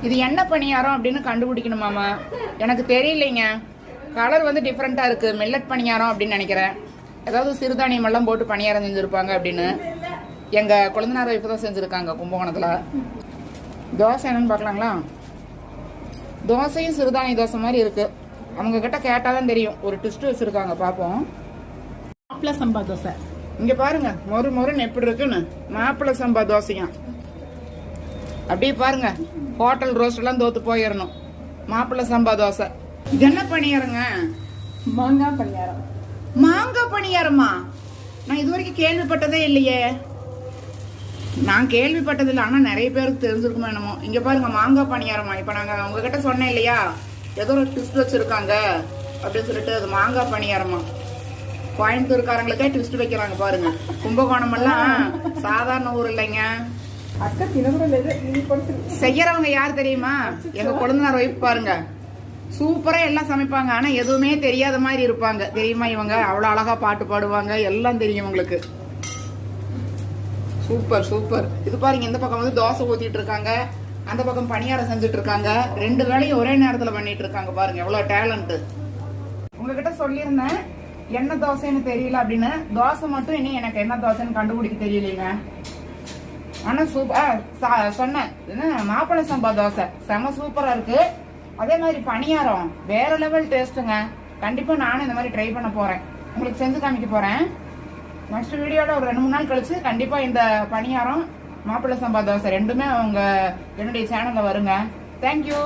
இது என்ன பணியாரம் அப்படின்னு கண்டுபிடிக்கணுமாமா? எனக்கு தெரியலைங்க. கலர் வந்து டிஃப்ரெண்டா இருக்கு. மில்லட் பணியாரம் அப்படின்னு நினைக்கிறேன். ஏதாவது சிறுதானியம் எல்லாம் போட்டு பணியாரம் செஞ்சிருப்பாங்க அப்படின்னு. எங்க குழந்தைனார் வைஃப் தான் செஞ்சிருக்காங்க கும்பகோணத்துல. தோசை என்னன்னு பாக்கலாங்களா? தோசையும் சிறுதானிய தோசை மாதிரி இருக்கு. அவங்க கிட்ட கேட்டாதான் தெரியும். ஒரு ட்விஸ்ட் வச்சிருக்காங்க, பாப்போம். மாப்பிள சம்பா தோசை. இங்க பாருங்க, மொறு மொறுன்னு எப்படி இருக்குன்னு. மாப்பிள சம்பா தோசையா அப்படியே பாருங்க. ஹோட்டல் ரோஸ்ட் எல்லாம் தோத்து போயிடணும். மாப்பிள சம்பா தோசை. இது என்ன பணியாரங்க? மாங்காய் பணியாரம். மாங்காய் பணியாரமா? நான் இது வரைக்கும் கேள்விப்பட்டதே இல்லையே. நான் கேள்விப்பட்டது இல்லை, ஆனா நிறைய பேருக்கு தெரிஞ்சிருக்குமா என்னமோ. இங்க பாருங்க, மாங்காய் பணியாரமா. இப்ப நாங்க உங்ககிட்ட சொன்னேன் இல்லையா, ஏதோ ஒரு ட்விஸ்ட் வச்சிருக்காங்க அப்படின்னு சொல்லிட்டு. அது மாங்காய் பணியாரமா. கோயம்புத்தூர்காரங்களுக்கே ட்விஸ்ட் வைக்கிறாங்க பாருங்க. கும்பகோணம் எல்லாம் சாதாரண ஊர் இல்லைங்க. அக்கா தினமுறை செய்யறவங்க யார் தெரியுமா? எங்க குழந்தைனார் வைஃப் பாருங்க. சூப்பரா எல்லாம் சமைப்பாங்க, ஆனா எதுவுமே தெரியாத மாதிரி இருப்பாங்க. தெரியுமா? இவங்க அவ்வளவு அழகா பாட்டு பாடுவாங்க, எல்லாம் தெரியும் உங்களுக்கு. Super super. இது பாருங்க, இந்த பக்கம் வந்து தோசை ஊத்திட்டு இருக்காங்க, அந்த பக்கம் பணியாரம் செஞ்சுட்டு இருக்காங்க. ரெண்டு வேலையும் ஒரே நேரத்துல பண்ணிட்டு இருக்காங்க பாருங்க. எவ்வளவு டேலண்ட். உங்ககிட்ட சொல்லியிருந்தேன் என்ன தோசைன்னு தெரியல அப்படின்னு. தோசை மட்டும் இனி எனக்கு என்ன தோசைன்னு கண்டுபிடிக்க தெரியலீங்க. ஆனா சூப்பர் சொன்னேன். மாப்பிள சம்பா தோசை செம சூப்பரா இருக்கு. அதே மாதிரி பணியாரம் வேற லெவல் டேஸ்ட்டுங்க. கண்டிப்பா நானும் இந்த மாதிரி ட்ரை பண்ண போறேன். உங்களுக்கு செஞ்சு காமிக்க போறேன். நெக்ஸ்ட் வீடியோல ஒரு 2-3 நாள் கழிச்சு கண்டிப்பா இந்த பணியாரம் மாப்பிள சம்பா தோசை ரெண்டுமே உங்க என்னுடைய சேனல்ல வருங்க. தேங்க்யூ.